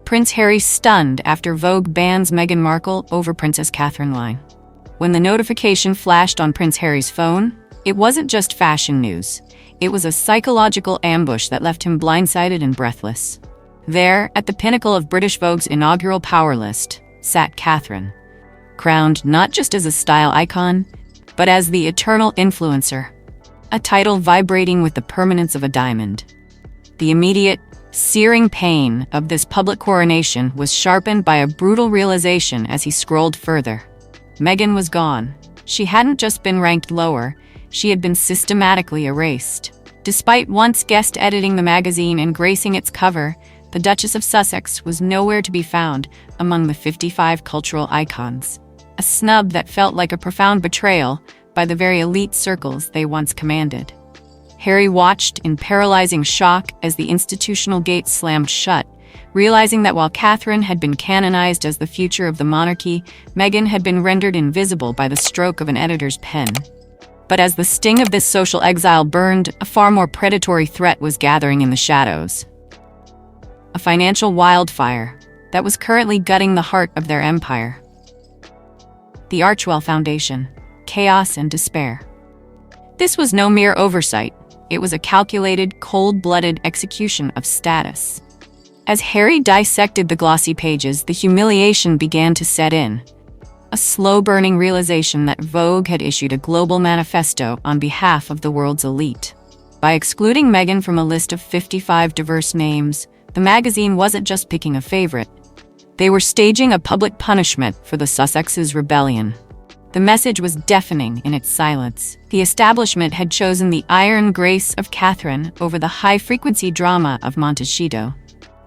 Prince Harry stunned after Vogue bans Meghan Markle over Princess Catherine line. When the notification flashed on Prince Harry's phone, it wasn't just fashion news. It was a psychological ambush that left him blindsided and breathless. There, at the pinnacle of British Vogue's inaugural power list, sat Catherine, crowned not just as a style icon, but as the eternal influencer, a title vibrating with the permanence of a diamond. The immediate, searing pain of this public coronation was sharpened by a brutal realization as he scrolled further. Meghan was gone. She hadn't just been ranked lower, she had been systematically erased. Despite once guest editing the magazine and gracing its cover, the Duchess of Sussex was nowhere to be found among the 55 cultural icons. A snub that felt like a profound betrayal by the very elite circles they once commanded. Harry watched in paralyzing shock as the institutional gates slammed shut, realizing that while Catherine had been canonized as the future of the monarchy, Meghan had been rendered invisible by the stroke of an editor's pen. But as the sting of this social exile burned, a far more predatory threat was gathering in the shadows. A financial wildfire that was currently gutting the heart of their empire. The Archewell Foundation. Chaos and despair. This was no mere oversight. It was a calculated, cold-blooded execution of status. As Harry dissected the glossy pages, the humiliation began to set in. A slow-burning realization that Vogue had issued a global manifesto on behalf of the world's elite. By excluding Meghan from a list of 55 diverse names, the magazine wasn't just picking a favorite. They were staging a public punishment for the Sussexes' rebellion. The message was deafening in its silence. The establishment had chosen the iron grace of Catherine over the high-frequency drama of Montecito.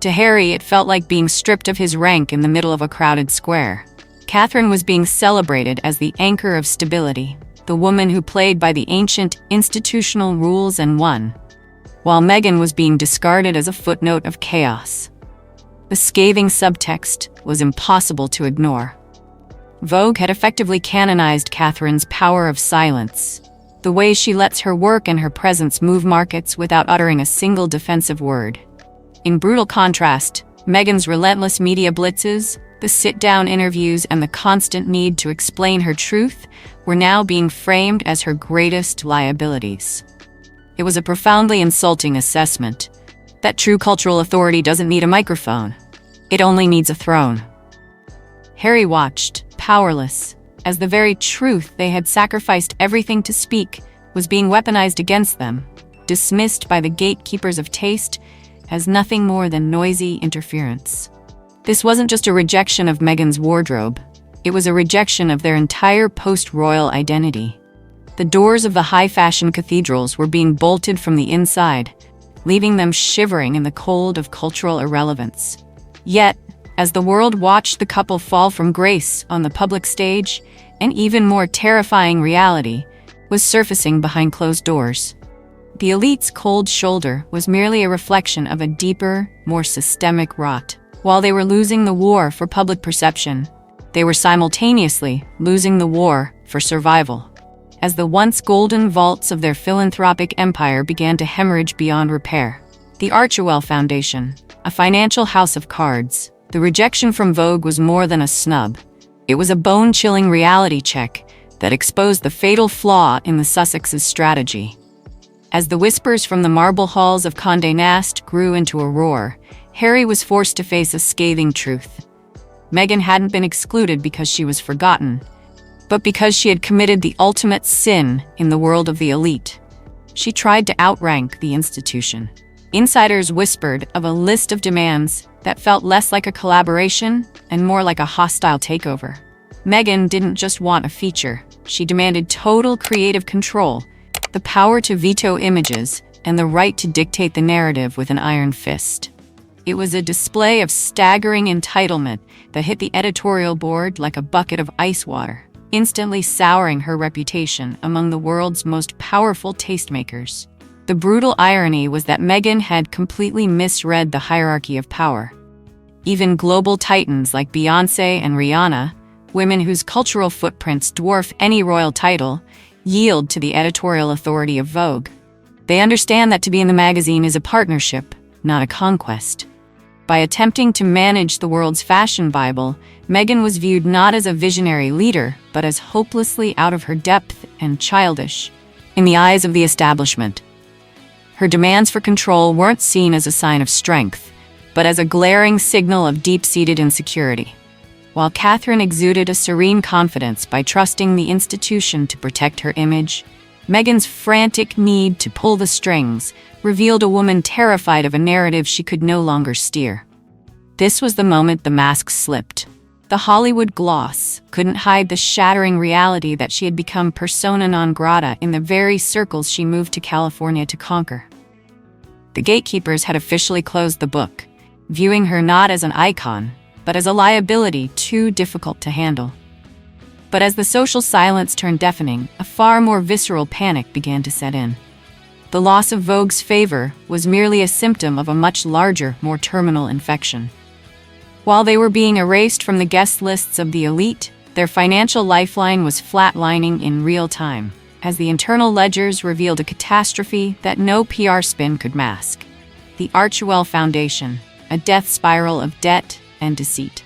To Harry, it felt like being stripped of his rank in the middle of a crowded square. Catherine was being celebrated as the anchor of stability, the woman who played by the ancient institutional rules and won, while Meghan was being discarded as a footnote of chaos. The scathing subtext was impossible to ignore. Vogue had effectively canonized Catherine's power of silence, the way she lets her work and her presence move markets without uttering a single defensive word. In brutal contrast, Meghan's relentless media blitzes, the sit-down interviews, and the constant need to explain her truth were now being framed as her greatest liabilities. It was a profoundly insulting assessment that true cultural authority doesn't need a microphone. It only needs a throne. Harry watched, powerless, as the very truth they had sacrificed everything to speak was being weaponized against them, dismissed by the gatekeepers of taste as nothing more than noisy interference. This wasn't just a rejection of Meghan's wardrobe, it was a rejection of their entire post-royal identity. The doors of the high-fashion cathedrals were being bolted from the inside, leaving them shivering in the cold of cultural irrelevance. Yet, as the world watched the couple fall from grace on the public stage, an even more terrifying reality was surfacing behind closed doors. The elite's cold shoulder was merely a reflection of a deeper, more systemic rot. While they were losing the war for public perception, they were simultaneously losing the war for survival. As the once golden vaults of their philanthropic empire began to hemorrhage beyond repair. The Archewell Foundation, a financial house of cards. The rejection from Vogue was more than a snub. It was a bone-chilling reality check that exposed the fatal flaw in the Sussexes' strategy. As the whispers from the marble halls of Condé Nast grew into a roar, Harry was forced to face a scathing truth. Meghan hadn't been excluded because she was forgotten, but because she had committed the ultimate sin in the world of the elite. She tried to outrank the institution. Insiders whispered of a list of demands that felt less like a collaboration and more like a hostile takeover. Meghan didn't just want a feature. She demanded total creative control, the power to veto images, and the right to dictate the narrative with an iron fist. It was a display of staggering entitlement that hit the editorial board like a bucket of ice water, instantly souring her reputation among the world's most powerful tastemakers. The brutal irony was that Meghan had completely misread the hierarchy of power. Even global titans like Beyoncé and Rihanna, women whose cultural footprints dwarf any royal title, yield to the editorial authority of Vogue. They understand that to be in the magazine is a partnership, not a conquest. By attempting to manage the world's fashion Bible, Meghan was viewed not as a visionary leader, but as hopelessly out of her depth and childish in the eyes of the establishment. Her demands for control weren't seen as a sign of strength, but as a glaring signal of deep-seated insecurity. While Catherine exuded a serene confidence by trusting the institution to protect her image, Meghan's frantic need to pull the strings revealed a woman terrified of a narrative she could no longer steer. This was the moment the mask slipped. The Hollywood gloss couldn't hide the shattering reality that she had become persona non grata in the very circles she moved to California to conquer. The gatekeepers had officially closed the book, viewing her not as an icon, but as a liability too difficult to handle. But as the social silence turned deafening, a far more visceral panic began to set in. The loss of Vogue's favor was merely a symptom of a much larger, more terminal infection. While they were being erased from the guest lists of the elite, their financial lifeline was flatlining in real time, as the internal ledgers revealed a catastrophe that no PR spin could mask. The Archewell Foundation, a death spiral of debt and deceit.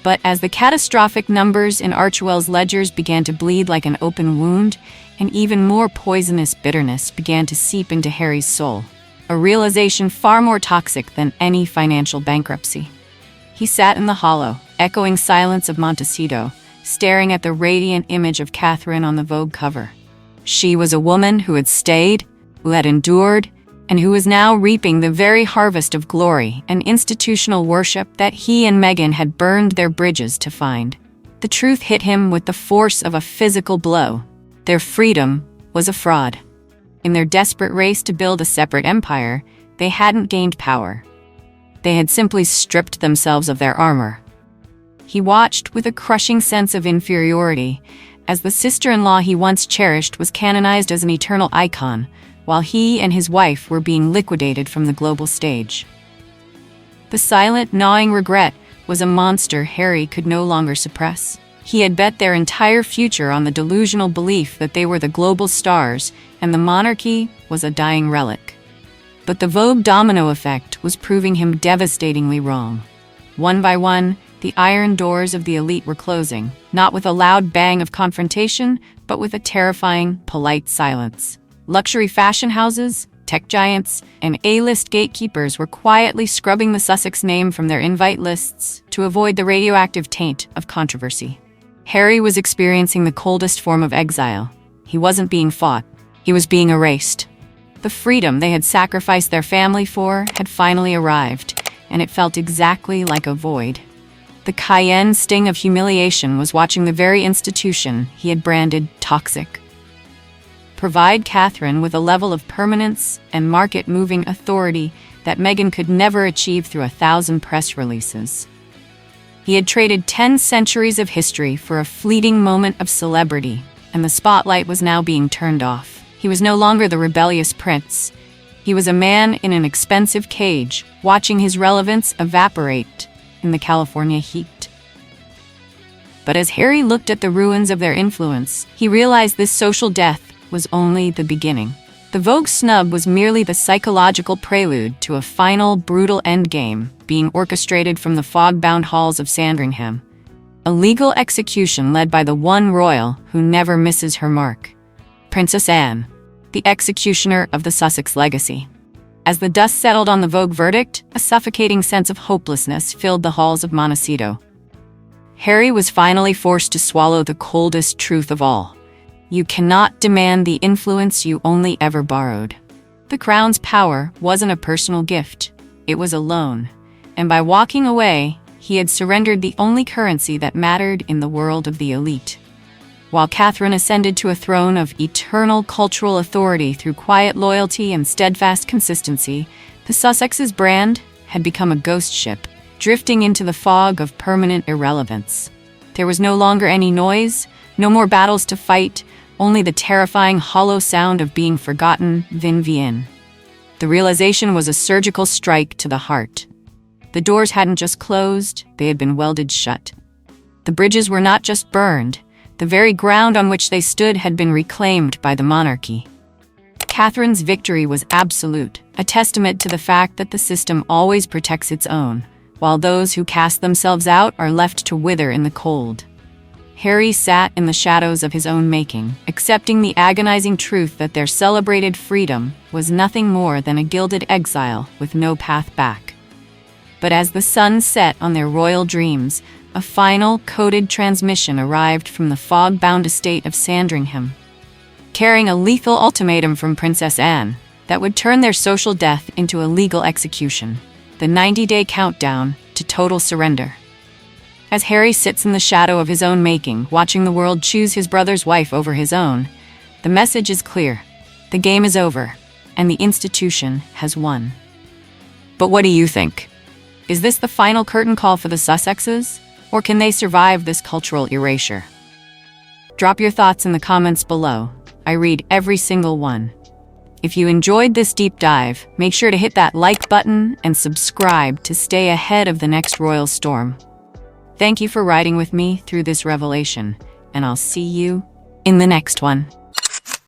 But as the catastrophic numbers in Archewell's ledgers began to bleed like an open wound, an even more poisonous bitterness began to seep into Harry's soul, a realization far more toxic than any financial bankruptcy. He sat in the hollow, echoing silence of Montecito, staring at the radiant image of Catherine on the Vogue cover. She was a woman who had stayed, who had endured, and who was now reaping the very harvest of glory and institutional worship that he and Meghan had burned their bridges to find. The truth hit him with the force of a physical blow. Their freedom was a fraud. In their desperate race to build a separate empire, they hadn't gained power. They had simply stripped themselves of their armor. He watched with a crushing sense of inferiority as the sister-in-law he once cherished was canonized as an eternal icon, while he and his wife were being liquidated from the global stage. The silent, gnawing regret was a monster Harry could no longer suppress. He had bet their entire future on the delusional belief that they were the global stars and the monarchy was a dying relic. But the Vogue domino effect was proving him devastatingly wrong. One by one, the iron doors of the elite were closing, not with a loud bang of confrontation, but with a terrifying, polite silence. Luxury fashion houses, tech giants, and A-list gatekeepers were quietly scrubbing the Sussex name from their invite lists to avoid the radioactive taint of controversy. Harry was experiencing the coldest form of exile. He wasn't being fought. He was being erased. The freedom they had sacrificed their family for had finally arrived, and it felt exactly like a void. The cayenne sting of humiliation was watching the very institution he had branded toxic provide Catherine with a level of permanence and market-moving authority that Meghan could never achieve through 1,000 press releases. He had traded 10 centuries of history for a fleeting moment of celebrity, and the spotlight was now being turned off. He was no longer the rebellious prince. He was a man in an expensive cage, watching his relevance evaporate in the California heat. But as Harry looked at the ruins of their influence, he realized this social death was only the beginning. The Vogue snub was merely the psychological prelude to a final, brutal endgame being orchestrated from the fog-bound halls of Sandringham. A legal execution led by the one royal who never misses her mark. Princess Anne, the executioner of the Sussex legacy. As the dust settled on the Vogue verdict, a suffocating sense of hopelessness filled the halls of Montecito. Harry was finally forced to swallow the coldest truth of all. You cannot demand the influence you only ever borrowed. The crown's power wasn't a personal gift, it was a loan. And by walking away, he had surrendered the only currency that mattered in the world of the elite. While Catherine ascended to a throne of eternal cultural authority through quiet loyalty and steadfast consistency, the Sussexes brand had become a ghost ship, drifting into the fog of permanent irrelevance. There was no longer any noise, no more battles to fight, only the terrifying hollow sound of being forgotten vin vian. The realization was a surgical strike to the heart. The doors hadn't just closed, they had been welded shut. The bridges were not just burned, the very ground on which they stood had been reclaimed by the monarchy. Catherine's victory was absolute, a testament to the fact that the system always protects its own, while those who cast themselves out are left to wither in the cold. Harry sat in the shadows of his own making, accepting the agonizing truth that their celebrated freedom was nothing more than a gilded exile with no path back. But as the sun set on their royal dreams, a final, coded transmission arrived from the fog-bound estate of Sandringham, carrying a lethal ultimatum from Princess Anne that would turn their social death into a legal execution, the 90-day countdown to total surrender. As Harry sits in the shadow of his own making, watching the world choose his brother's wife over his own, the message is clear. The game is over, and the institution has won. But what do you think? Is this the final curtain call for the Sussexes, or can they survive this cultural erasure? Drop your thoughts in the comments below. I read every single one. If you enjoyed this deep dive, make sure to hit that like button and subscribe to stay ahead of the next royal storm. Thank you for riding with me through this revelation, and I'll see you in the next one.